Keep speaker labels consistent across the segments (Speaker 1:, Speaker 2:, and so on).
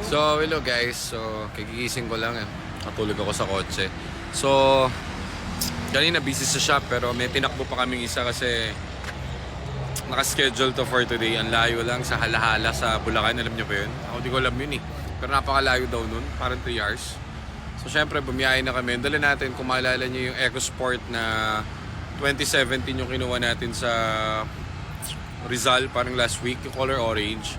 Speaker 1: So, hello guys. So, kagigising ko lang eh. Natulog ako sa kotse. So, kanina busy sa shop pero may tinakbo pa kaming isa kasi nakaschedule to for today. Ang layo lang sa Halahala sa Bulacan. Alam niyo ba yun? Ako di ko alam yun eh. Pero napakalayo daw nun. Parang 3 hours. So, syempre, bumiyahe na kami. Dala natin, kung maalala niyo yung EcoSport na 2017 yung kinuha natin sa Rizal, parang last week, yung color orange.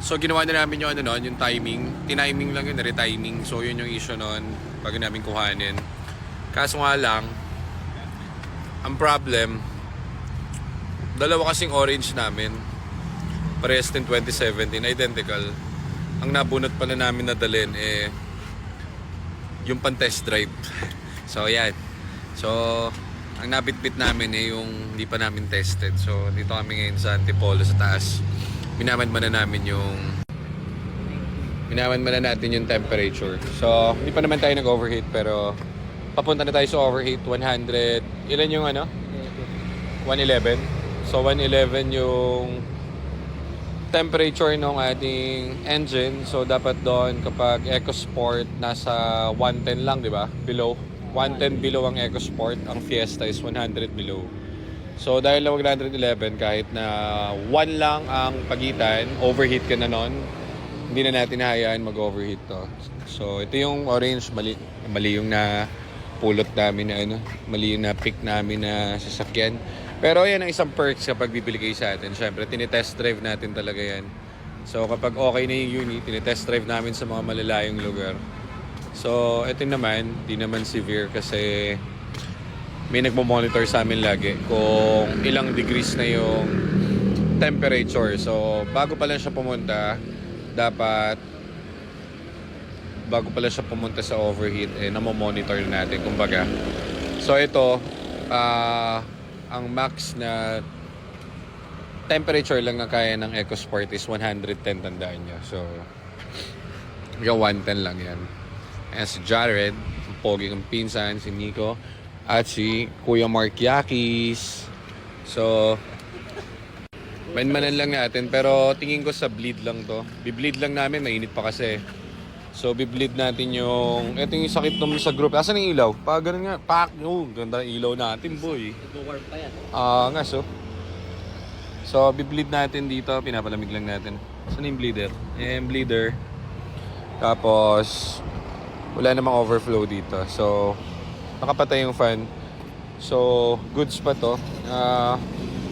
Speaker 1: So, ginawa na namin yung yung timing. Tiniming lang yun, retiming. So, yun yung issue nun, bago namin kuhanin. Kaso nga lang, ang problem, dalawa kasing orange namin. Parehas din 2017, identical. Ang nabunot pala namin nadalhin, yung pan-test drive. So, yan. So, ang nabitbit namin yung hindi pa namin tested. So, dito kami ngayon sa Antipolo sa taas. Minaman natin yung temperature. So, hindi pa naman tayo nag-overheat pero papunta na tayo sa overheat 100. Ilan yung 111. So, 111 yung temperature ng ating engine. So, dapat doon kapag EcoSport nasa 110 lang, di ba? Below. 110 below ang EcoSport. Ang Fiesta is 100 below. So, dahil lang 111, kahit na 1 lang ang pagitan, overheat ka na nun, hindi na natin hayaan mag-overheat to. So, ito yung orange, mali yung na pulot namin na mali yung na pick namin na sasakyan. Pero yan ang isang perks kapag bibili kayo sa atin. Siyempre, tinitest drive natin talaga yan. So, kapag okay na yung unit, tinitest drive namin sa mga malalayong lugar. So, ito naman, di naman severe kasi may nagmo-monitor sa amin lagi kung ilang degrees na yung temperature. So, bago pa lang siya pumunta, sa overheat, namo-monitor natin, kumbaga. So, ito, ang max na temperature lang na kaya ng EcoSport is 110, tandaan nyo. So, hanggang 110 lang yan. Ayan si Jared, ang pogi ng pinsan, si Nico, at si Kuya Mark Yakis. So, manmanan lang natin. Pero tingin ko sa bleed lang to. Bibleed lang namin, mainit pa kasi. So, bibleed natin yung... Ito yung sakit naman sa group. Asan yung ilaw? Ganun nga. Ganda ng ilaw natin, boy.
Speaker 2: Nag-warm pa yan.
Speaker 1: Nga, so. So, bibleed natin dito. Pinapalamig lang natin. Saan yung bleeder? Yung bleeder. Tapos, wala namang overflow dito. So, nakapatay yung fan. So, goods pa to.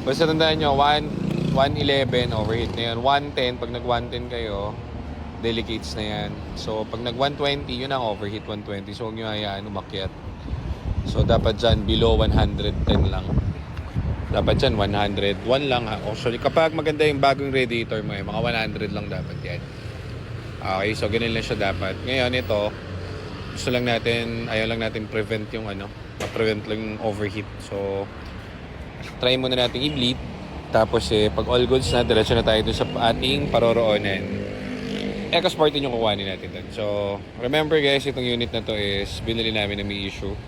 Speaker 1: Basta tandaan nyo, 111 overheat na yan. 110, pag nag-110 kayo, delicates na yan. So, pag nag-120, yun ang overheat 120. So, huwag nyo hayaan umakyat. So, dapat dyan, below 110 lang. Dapat dyan, 101 lang ha. Actually, kapag maganda yung bagong radiator mo, mga 100 lang dapat yan. Okay, so ganun lang siya dapat. Ngayon, ito, gusto lang natin, ayaw lang natin prevent yung ma-prevent lang yung overheat. So, try muna natin i-bleed. Tapos pag all goods na, diretso na tayo dun sa ating paroroonan. EcoSport din yung kukuhanin natin dun. So, remember guys, itong unit na to is binili namin na may issue.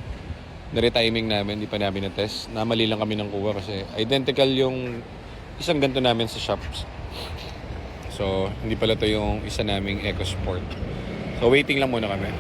Speaker 1: Na-retiming namin, hindi pa namin na-test. Namali lang kami ng kuha kasi identical yung isang ganito namin sa shops. So, hindi pala to yung isa naming EcoSport. So, waiting lang muna kami.